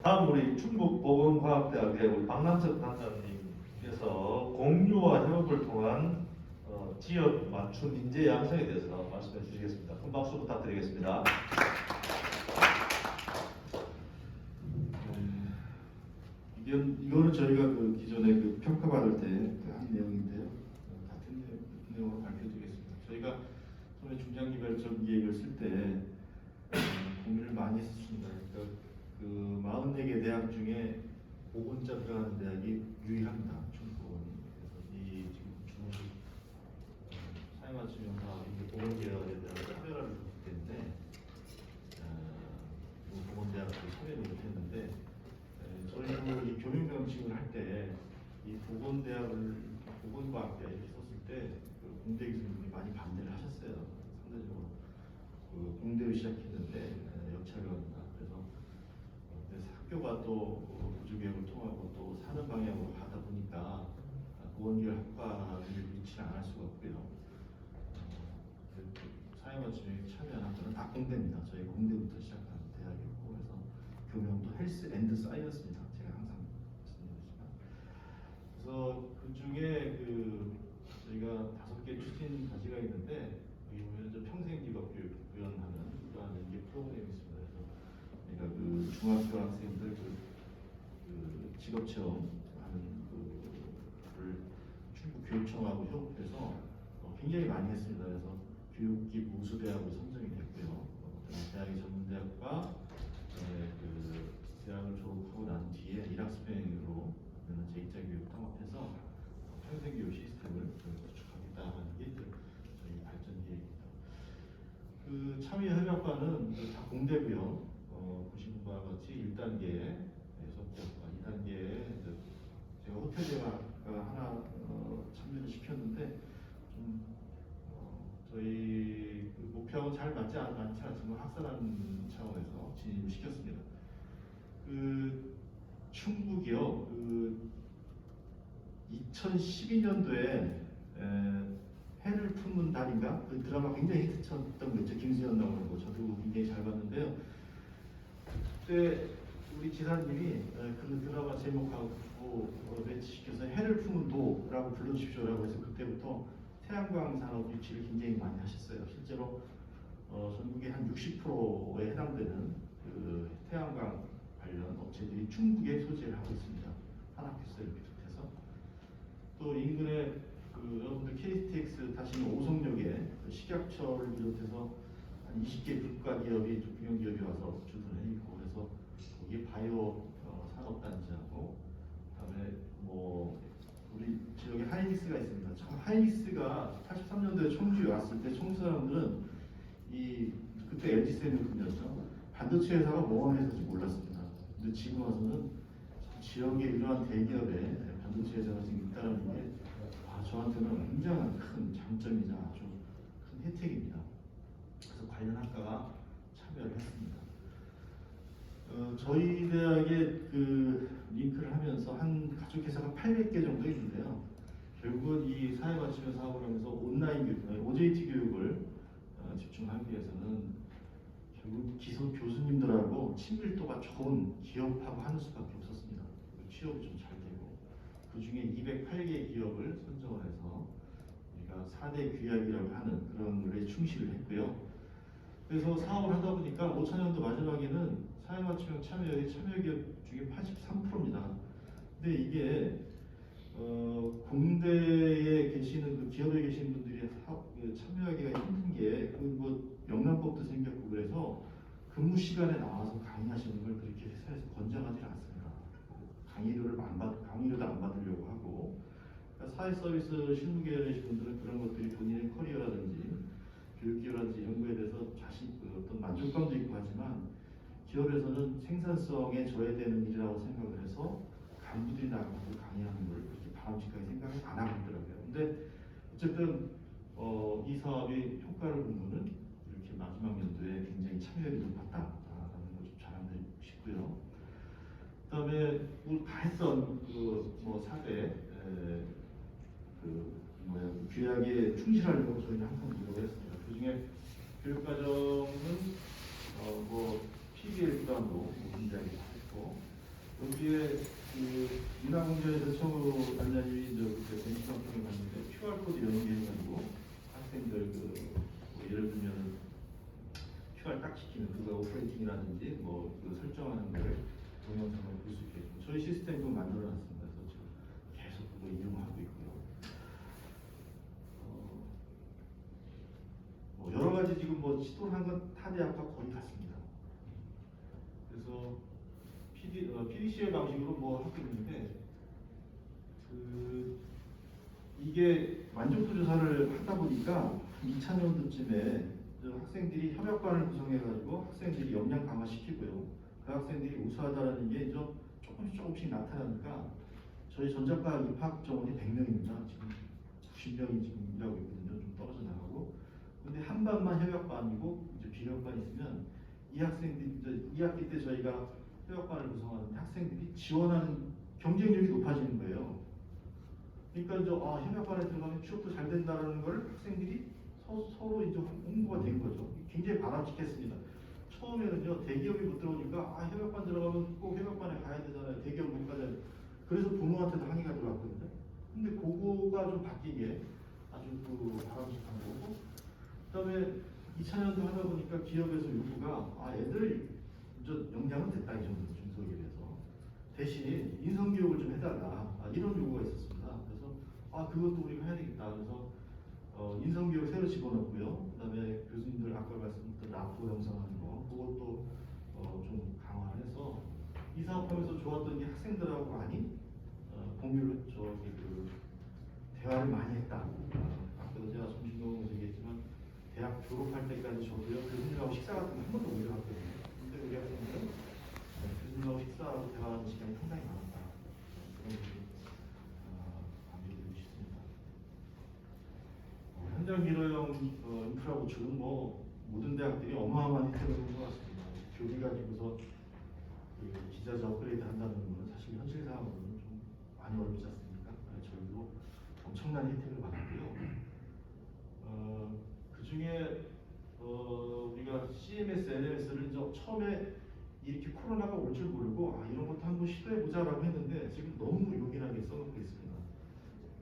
다음 우리 충북보건과학대학의 우리 박남석 단장님께서 공유와 협업을 통한 지역 맞춤 인재 양성에 대해서 말씀해 주시겠습니다. 큰 박수 부탁드리겠습니다. 이거는 저희가 그 기존에 그 평가받을 때 한 내용인데요. 같은 내용으로 발표드리겠습니다. 저희가 처음에 중장기별적 계획을 쓸 때 고민을 많이 했습니다. 그러니까 그 44개 대학 중에 보건자 들어가는 대학이 유일합니다. 충북보건이. 그래서 이 지금 중국 사회맞춤형사 보건계열에 대한 차별화를 줬기 때문에 보건대학도 참여를 못했는데 저희도 이 교육 명칭을 할 때 이 보건과학대 이렇게 썼을 때그 공대 교수님들이 많이 반대를 하셨어요. 상대적으로 그 공대로 시작했는데 역차별한다. 그래서 학교가 또 구조개혁을 통하고 또 사는 방향으로 가다 보니까 보건계열 학과를 위치를 안 할 수가 없고요. 사회맞춤에 참여한 학교는 다 공대입니다. 저희 공대부터 시작한 대학이었고 그래서 교명도 헬스 앤드 사이언스입니다. 제가 항상 말씀드리지만 그래서 그 중에 그 저희가 5개 추진 가지가 있는데 여기 보면 저 평생직업교육 구현하는 그러한 연계 프로그램이 있습니다. 그래서 저희가 그 중학교 학생들 그 직업체험 하는 그를 충북교육청하고 협업해서 굉장히 많이 했습니다. 그래서 교육기 우수대학으로 선정이 됐고요. 대학의 전문대학과 그 대학을 졸업하고 난 뒤에 일학습행으로 제2자 교육 통합해서 평생교육 시스템을 구축하겠다는 게 저희 발전 계획입니다. 그 참여협약과는 다 공대고요. 보시는 바와 같이 1단계 속학과 2단계에 제가 호텔대학가 하나 참여를 시켰는데 좀 저희 그 목표하고 잘 맞지 않지만 학사라는 차원에서 진입을 시켰습니다. 그 충북이요. 그 2012년도에 해를 품은 달인가 그 드라마 굉장히 히트쳤던 거 있죠. 김수현 나오는 거 저도 굉장히 잘 봤는데요. 그때 우리 지사님이 그 드라마 제목하고 매치시켜서 해를 품은 도라고 불러주십시오라고 해서 그때부터 태양광 산업 유치를 굉장히 많이 하셨어요. 실제로 전국의 한 60%에 해당되는 그 태양광 관련 업체들이 충북에 소재를 하고 있습니다. 한학교수를 비롯해서 또 인근에 그 여러분들 KTX 타시는 오송역에 그 식약처를 비롯해서 한 20개 국가 기업이 국영 기업이 와서 주둔을 해 있고 그래서 거기에 바이오 산업단지하고 그다음에 뭐 우리 지역에 하이닉스가 있습니다. 참 하이닉스가 83년도에 청주에 왔을 때 청주 사람들은 이 그때 LG세미콘이었죠. 반도체 회사가 뭐 하는 회사인지 몰랐습니다. 근데 지금 와서는 지역에 이러한 대기업에 반도체 회사가 지금 있다는 게 저한테는 굉장한 큰 장점이자 아주 큰 혜택입니다. 그래서 관련 학과가 참여를 했습니다. 저희 대학에 그 링크를 하면서 한 가족회사가 800개 정도 있는데요. 결국은 이 사회맞춤형 사업을 하면서 온라인 교육, OJT 교육을 집중하기 위해서는 결국 기성 교수님들하고 친밀도가 좋은 기업하고 하는 수밖에 없었습니다. 취업이 좀 잘 되고 그 중에 208개 기업을 선정을 해서 우리가 4대 규약이라고 하는 그런 거에 충실을 했고요. 그래서 사업을 하다 보니까 5천년도 마지막에는 사회맞춤형 참여 기업 중에 83%입니다. 근데 이게 공대에 계시는 그 기업에 계시는 분들이 참여하기가 힘든 게 뭐 영란법도 생겼고 그래서 근무 시간에 나와서 강의하시는 걸 그렇게 회사에서 권장하지 않습니다. 강의료도 안 받으려고 하고 그러니까 사회 서비스 실무 계열의 분들은 그런 것들이 본인의 커리어라든지 교육기라든지 연구에 대해서 어떤 만족감도 있고 하지만 기업에서는 생산성에 저해되는 일이라고 생각을 해서 간부들이 나가서 강의하는 걸 그렇게 바람직하게 생각을 안 하고 있더라고요. 근데 어쨌든 이 사업의 효과를 보면은 이렇게 마지막 연도에 굉장히 참여율이 높았다라는 걸 좀 자랑드리고 싶고요. 그다음에 다 했던 그뭐 4대 규약에 충실하려고 저희는 항상 노력을 했습니다. 그 중에 교육과정은 뭐 PBL 기반으로 굉장히 있고 여기에 그 인하공전에서 처음으로 단장님이 이제 그때 벤치마킹을 갔는데 QR코드 연계해가지고 학생들 뭐 예를 들면 QR 딱 지키는 그거 오퍼레이팅이라든지 그 설정하는 거를 동영상으로 볼 수 있게끔 저희 시스템 좀 만들어놨습니다. 그래서 지금 계속 그거 이용하고 있고요. 뭐 여러 가지 지금 뭐 시도를 한 건 타 대학과 거의 같습니다. 그래서 PDCA 방식으로 뭐 하고 있는데 이게 만족도 조사를 하다 보니까 2000년도쯤에 학생들이 협약반을 구성해가지고 학생들이 역량 강화시키고요. 그 학생들이 우수하다는 게 이제 조금씩 나타나니까 저희 전작과 입학 정원이 100명입니다. 지금 90명이 지금 일하고 있거든요. 좀 떨어져 나가고. 근데 한 반만 협약반이고 이제 비협반이 있으면 이 학생들이 이제 2학기 때 저희가 협약반을 구성하는데 학생들이 지원하는 경쟁력이 높아지는 거예요. 그러니까 이제 협약반에 들어가면 취업도 잘 된다는 걸 학생들이 서로 이제 홍보가 된 거죠. 굉장히 바람직했습니다. 처음에는요 대기업이 못 들어오니까 협약반 들어가면 꼭 협약반에 가야 되잖아요. 대기업 못 가잖아요. 그래서 부모한테도 항의가 들어왔거든요. 근데 그거가 좀 바뀌게 아주 바람직한 거고. 그다음에 2000년도 하다 보니까 기업에서 요구가 애들 이제 역량은 됐다 이 정도 중소기업에서 대신 인성 교육을 좀 해달라 이런 요구가 있었습니다. 그래서 그것도 우리가 해야 되겠다. 그래서 인성 교육 새로 집어넣고요. 그다음에 교수님들 아까 말씀드린 라포 형성하는 거 그것도 좀 강화해서 이 사업하면서 좋았던 게 학생들하고 많이 공유를 대화를 많이 했다. 아까도 제가 정신적으로 얘기했지만 대학 졸업할 때까지 저도요 교수님하고 식사 같은 거 한 번도 못 해봤거든요. 근데 우리 학생들은 교수님하고 식사하고 대화하는 시간이 상당히 많았다. 그런 얘기 강조드리고 싶습니다. 현장 미러형 인프라 구축은 모든 대학들이 어마어마한 혜택을 본 것 같습니다. 교비 가지고서 기자재 업그레이드 한다는 건 사실 현실 상황으로는 좀 많이 어렵지 않습니까? 저희도 엄청난 혜택을 받았고요. 그 중에 우리가 CMS, LMS를 처음에 이렇게 코로나가 올 줄 모르고 이런 것도 한번 시도해보자라고 했는데 지금 너무 요긴하게 써놓고 있습니다.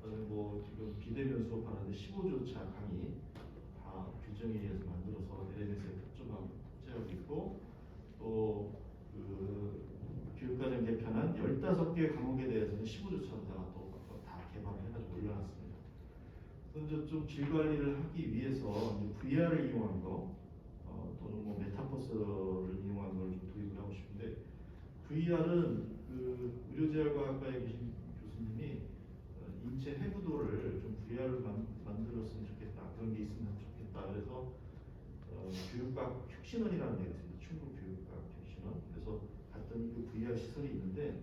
지금 비대면 수업하는데 15조차 강의 다 규정에 의해서 만들어서 LMS에 특정하고 제하고 있고 또 교육과정 개편한 15개 과목에 대해서는 15조차로 다 개발을 해가지고 올려놨습니다. 그래서 좀 질 관리를 하기 위해서 VR을 이용한 거 또는 메타버스를 이용한 걸 좀 도입을 하고 싶은데 VR은 의료재활과학과에 계신 교수님이 인체 해부도를 좀 VR로 만들었으면 좋겠다. 그런 게 있으면 좋겠다. 그래서 교육과학 혁신원이라는 데가 있습니다. 충북 교육과학 혁신원. 그래서 갔더니 그 VR 시설이 있는데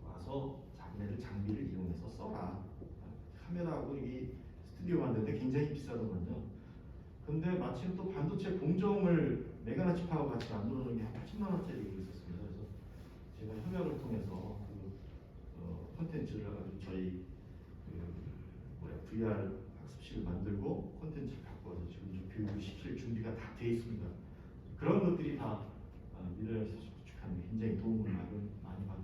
와서 자기네들 장비를 이용해서 써라. 카메라하고 이 스튜디오 만드는데 굉장히 비싸더만요. 근데 마침 또 반도체 공정을 메가나치파와 같이 만들어 놓은 게 한 80만 원짜리가 있었습니다. 그래서 제가 협약을 통해서 콘텐츠를 가지고 저희 VR 학습실을 만들고 콘텐츠를 바꿔서 지금 좀 교육을 시킬 준비가 다 돼 있습니다. 그런 것들이 다 미래를 구축하는 데 굉장히 도움을 많이 받은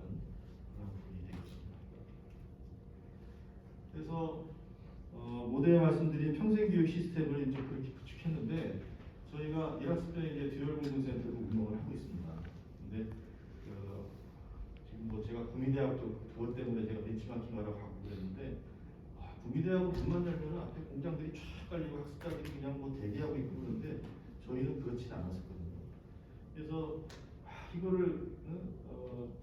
그런 부분이 되겠습니다. 그래서 모두에 말씀드린 평생교육 시스템을 이제 그렇게 구축했는데 저희가 일학습에 이제 듀얼 공동센터도 운영을 하고 있습니다. 근데 지금 제가 국민대학도 그것 때문에 제가 벤치마킹하러 가고 그랬는데 국민대학은 문만 열면 앞에 공장들이 쫙 깔리고 학습자들이 그냥 대기하고 있고 그러는데 저희는 그렇지 않았었거든요. 그래서 이거를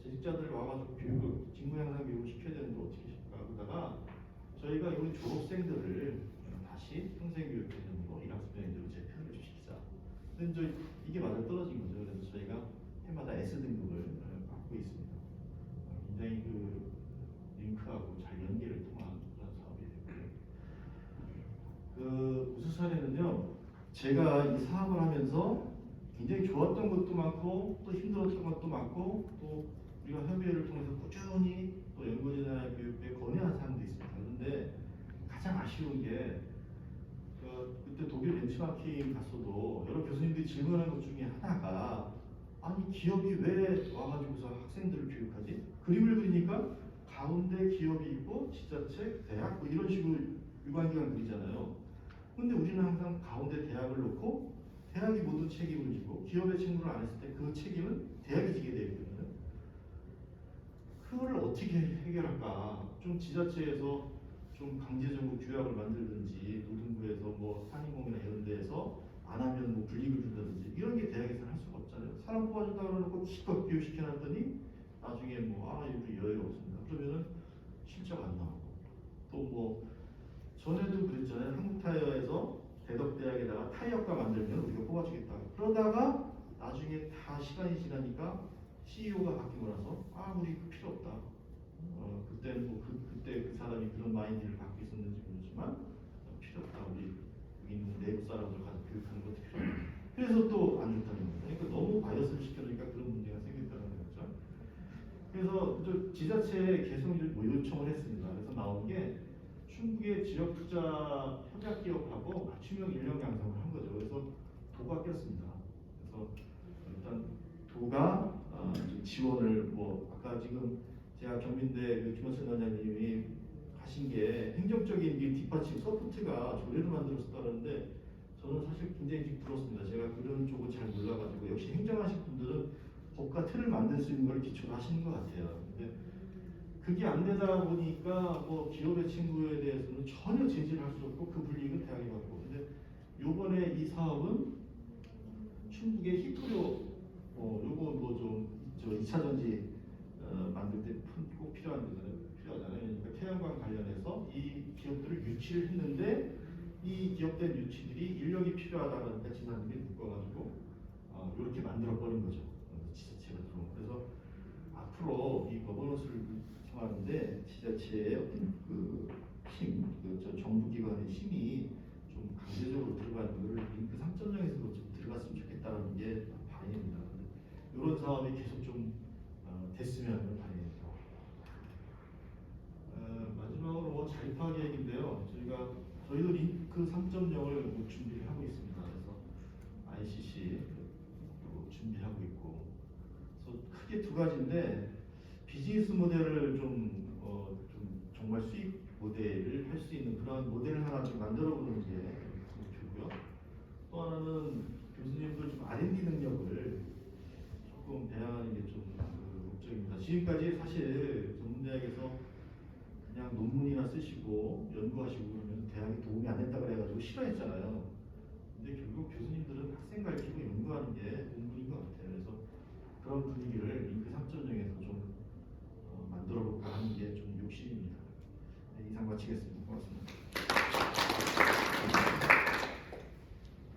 재직자들 와가지고 교육을 직무향상 교육을 시켜야 되는데 어떻게 시킬까 하다가 저희가 우리 졸업생들을 다시 평생교육 개념으로 일학습형제로 재편을 시키자. 근데 이게 맞아 떨어진 거죠. 그래서 저희가 해마다 S등급을 받고 있습니다. 굉장히 링크하고 잘 연계를 통한 그런 사업이 되고요. 우수 사례는요. 제가 이 사업을 하면서 굉장히 좋았던 것도 많고 또 힘들었던 것도 많고 또 우리가 협의회를 통해서 꾸준히 또 연구진이나 교육부에 건의한 사항도 있습니다. 그런데 가장 아쉬운 게 그때 독일 벤치마킹 갔어도 여러 교수님들이 질문하는 것 중에 하나가 아니 기업이 왜 와가지고서 학생들을 교육하지? 그림을 그리니까 가운데 기업이 있고 지자체, 대학 뭐 이런 식으로 유관기관 그리잖아요. 근데 우리는 항상 가운데 대학을 놓고 대학이 모든 책임을 지고 기업의 책무를 안 했을 때 그 책임은 대학이 지게 되어 있거든요. 그거를 어떻게 해결할까? 좀 지자체에서 좀 강제적으로 규약을 만들든지 노동부에서 뭐 상임공이나 이런 데에서 안 하면 뭐 불이익을 준다든지 이런 게 대학에서는 할 수가 없잖아요. 사람 뽑아준다 그러놓고 기껏 교육시켜놨더니 나중에 우리 여유가 없습니다. 그러면은 실적 안 나오고 또 뭐 전에도 그랬잖아요. 한국타이어에서 대덕대학에다가 타이어과 만들면 우리가 뽑아주겠다. 그러다가 나중에 다 시간이 지나니까 CEO가 바뀌고 나서 우리 필요 없다. 그때는 그때 그 사람이 그런 마인드를 갖고 있었는지 모르지만 필요 없다. 우리 여기 있는 내부 사람들 가서 교육하는 것도 필요 없다. 그래서 또 안 좋다는 거예요. 그러니까 너무 바이어스를 시켜주니까 그런 문제가 생겼다는 거죠. 그래서 저 지자체에 개성 요청을 했습니다. 그래서 나온 게 충북의 지역 투자 협약 기업하고 맞춤형 인력 양성을 한 거죠. 그래서 도가 꼈습니다. 그래서 일단 도가 좀 지원을 아까 지금 제가 경민대 그 김원철 단장님이 하신 게 행정적인 뒷받침 서포트가 조례를 만들었다는데 저는 사실 굉장히 좀 부럽습니다. 제가 그런 쪽은 잘 몰라가지고 역시 행정하신 분들은 법과 틀을 만들 수 있는 걸 기초로 하시는 것 같아요. 근데 그게 안 되다 보니까 기업의 친구에 대해서는 전혀 제지를 할 수 없고 그 불이익은 대학이 받고. 근데 요번에 이 사업은 충북의 히토료 요거 저 2차 전지 만들 때 꼭 필요하잖아요. 그러니까 태양광 관련해서 이 기업들을 유치를 했는데 이 기업된 유치들이 인력이 필요하다는 지사님이 묶어가지고 이렇게 만들어 버린 거죠. 지자체가 들어온. 그래서 앞으로 이 거버넌스를 구성하는데 지자체의 어떤 저 정부기관의 힘이 좀 강제적으로 들어가는 것을 링크 3.0에서도 좀 들어갔으면 좋겠다는 게 바람입니다. 이런 사업이 계속 좀 됐으면 하는 바람입니다. 마지막으로 자립화 계획인데요. 저희도 링크 3.0을 준비를 하고 있습니다. 그래서 ICC 준비하고 있고, 그래서 크게 두 가지인데 비즈니스 모델을 좀 정말 수익 모델을 할 수 있는 그런 모델을 하나 좀 만들어 보는 게 목표고요. 또 하나는 교수님들 좀 R&D 능력을 조금 배양하는 게 좀 목적입니다. 지금까지 사실 전문대학에서 그냥 논문이나 쓰시고 연구하시고 그러면 대학에 도움이 안 된다 그래가지고 싫어했잖아요. 근데 결국 교수님들은 학생 가르치고 연구하는 게 공부인 것 같아요. 그래서 그런 분위기를 링크 3.0에서 좀 만들어 볼까 하는 게 좀 욕심입니다. 네, 이상 마치겠습니다.